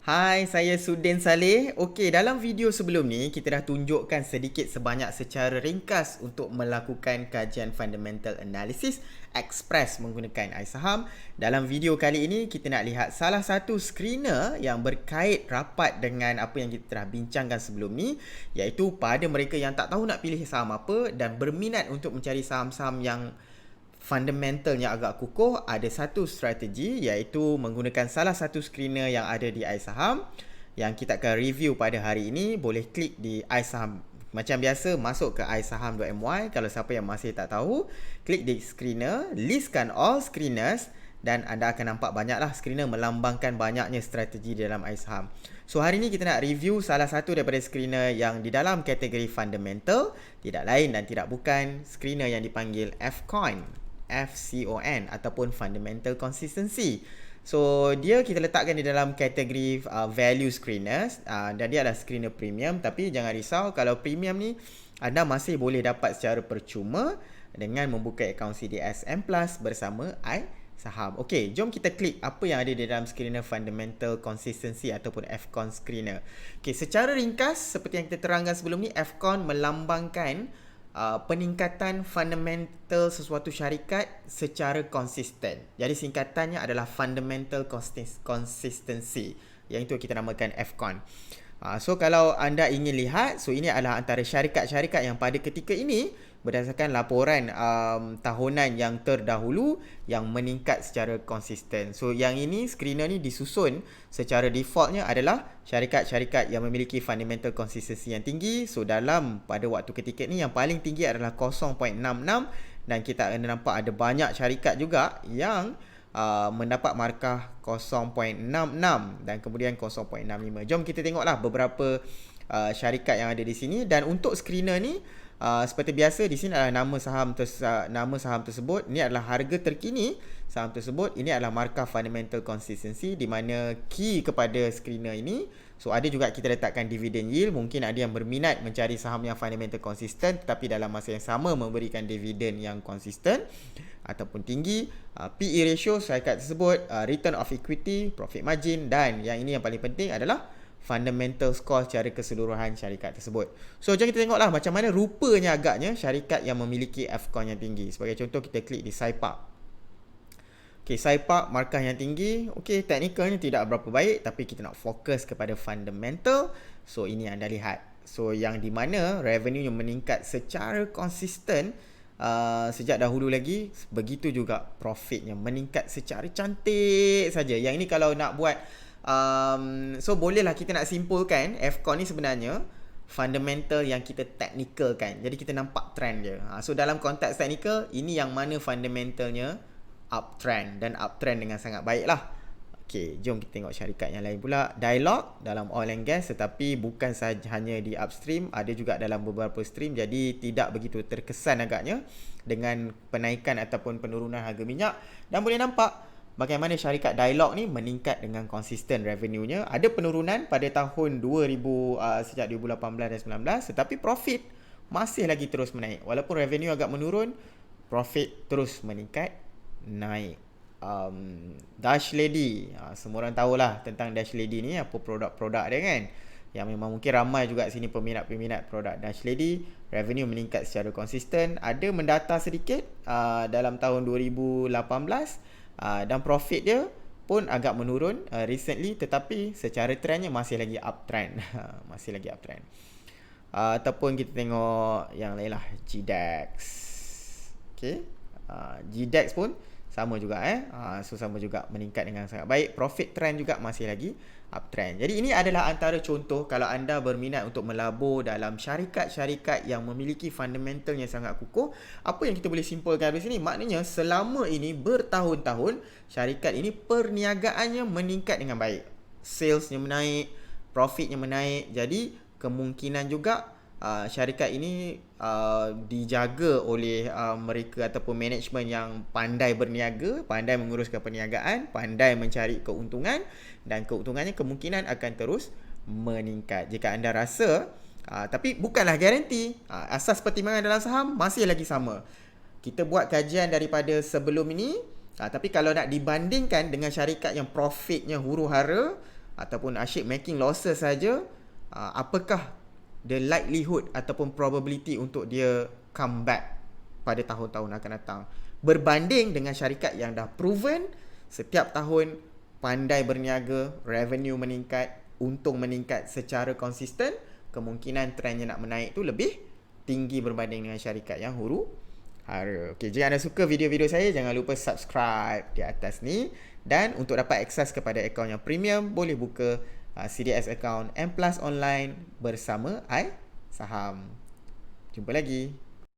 Hai, saya Sudin Saleh. Okey, dalam video sebelum ni kita dah tunjukkan sedikit sebanyak secara ringkas untuk melakukan kajian fundamental analysis express menggunakan iSaham. Dalam video kali ini kita nak lihat salah satu screener yang berkait rapat dengan apa yang kita telah bincangkan sebelum ni, iaitu pada mereka yang tak tahu nak pilih saham apa dan berminat untuk mencari saham-saham yang fundamentalnya agak kukuh, ada satu strategi iaitu menggunakan salah satu screener yang ada di iSaham yang kita akan review pada hari ini. Boleh klik di iSaham. Macam biasa, masuk ke isaham.my. Kalau siapa yang masih tak tahu, klik di screener, listkan all screeners dan anda akan nampak banyaklah screener melambangkan banyaknya strategi di dalam iSaham. So hari ni kita nak review salah satu daripada screener yang di dalam kategori fundamental, tidak lain dan tidak bukan screener yang dipanggil FCON ataupun fundamental consistency. So dia kita letakkan di dalam kategori value screeners dan dia adalah screener premium, tapi jangan risau, kalau premium ni anda masih boleh dapat secara percuma dengan membuka akaun CDSM Plus bersama iSaham. Okey, jom kita klik apa yang ada di dalam screener fundamental consistency ataupun FCON screener. Okey, secara ringkas seperti yang kita terangkan sebelum ni, FCON melambangkan peningkatan fundamental sesuatu syarikat secara konsisten. Jadi singkatannya adalah fundamental consistency, yang itu kita namakan FCON. So kalau anda ingin lihat, so ini adalah antara syarikat-syarikat yang pada ketika ini berdasarkan laporan tahunan yang terdahulu yang meningkat secara konsisten. So yang ini, screener ni disusun secara defaultnya adalah syarikat-syarikat yang memiliki fundamental consistency yang tinggi. So dalam pada waktu ketika ni yang paling tinggi adalah 0.66 dan kita akan nampak ada banyak syarikat juga yang mendapat markah 0.66 dan kemudian 0.65. Jom kita tengoklah beberapa syarikat yang ada di sini. Dan untuk screener ni, seperti biasa di sini adalah nama saham tersebut. Ini adalah harga terkini saham tersebut. Ini adalah markah fundamental consistency di mana key kepada screener ini. So ada juga kita letakkan dividend yield. Mungkin ada yang berminat mencari saham yang fundamental konsisten tetapi dalam masa yang sama memberikan dividen yang konsisten ataupun tinggi. PE ratio syarikat tersebut, return of equity, profit margin, dan yang ini yang paling penting adalah fundamental score secara keseluruhan syarikat tersebut. So jom kita tengoklah macam mana rupanya agaknya syarikat yang memiliki FCON yang tinggi. Sebagai contoh, kita klik di SaiPark. Okay, SaiPark markah yang tinggi. Okay, teknikalnya tidak berapa baik, tapi kita nak fokus kepada fundamental. So ini anda lihat. So yang di mana revenue yang meningkat secara konsisten sejak dahulu lagi, begitu juga profitnya meningkat secara cantik saja. Yang ini kalau nak buat so bolehlah kita nak simpulkan FCON ni sebenarnya fundamental yang kita technicalkan. Jadi kita nampak trend dia. So dalam konteks technical, ini yang mana fundamentalnya uptrend dan uptrend dengan sangat baik lah. Okay, jom kita tengok syarikat yang lain pula. Dialog dalam oil and gas, tetapi bukan sahaja hanya di upstream, ada juga dalam beberapa stream. Jadi tidak begitu terkesan agaknya dengan penaikan ataupun penurunan harga minyak. Dan boleh nampak bagaimana syarikat Dialog ni meningkat dengan konsisten revenue-nya. Ada penurunan pada tahun 2000 sejak 2018 dan 2019, tetapi profit masih lagi terus menaik. Walaupun revenue agak menurun, profit terus meningkat, naik. Dash Lady, semua orang tahulah tentang Dash Lady ni, apa produk-produk dia kan, yang memang mungkin ramai juga sini peminat-peminat produk Dash Lady. Revenue meningkat secara konsisten, ada mendata sedikit dalam tahun 2018, dan profit dia pun agak menurun recently, tetapi secara trendnya masih lagi uptrend. Masih lagi uptrend. Ataupun kita tengok yang lain lah, GDAX. Okay, GDAX pun sama juga so sama juga meningkat dengan sangat baik. Profit trend juga masih lagi uptrend. Jadi ini adalah antara contoh kalau anda berminat untuk melabur dalam syarikat-syarikat yang memiliki fundamentalnya sangat kukuh. Apa yang kita boleh simpulkan dari sini? Maknanya selama ini bertahun-tahun syarikat ini perniagaannya meningkat dengan baik. Salesnya menaik, profitnya menaik. Jadi kemungkinan juga syarikat ini dijaga oleh mereka ataupun management yang pandai berniaga, pandai menguruskan perniagaan, pandai mencari keuntungan, dan keuntungannya kemungkinan akan terus meningkat. Jika anda rasa tapi bukanlah garanti, asas pertimbangan dalam saham masih lagi sama. Kita buat kajian daripada sebelum ini, tapi kalau nak dibandingkan dengan syarikat yang profitnya huru-hara, ataupun asyik making losses saja, apakah the likelihood ataupun probability untuk dia come back pada tahun-tahun akan datang, berbanding dengan syarikat yang dah proven setiap tahun pandai berniaga, revenue meningkat, untung meningkat secara konsisten, kemungkinan trendnya nak menaik tu lebih tinggi berbanding dengan syarikat yang huru hara. Okey, jika anda suka video-video saya, jangan lupa subscribe di atas ni, dan untuk dapat akses kepada akaun yang premium, boleh buka CDS account M Plus online bersama iSaham. Jumpa lagi.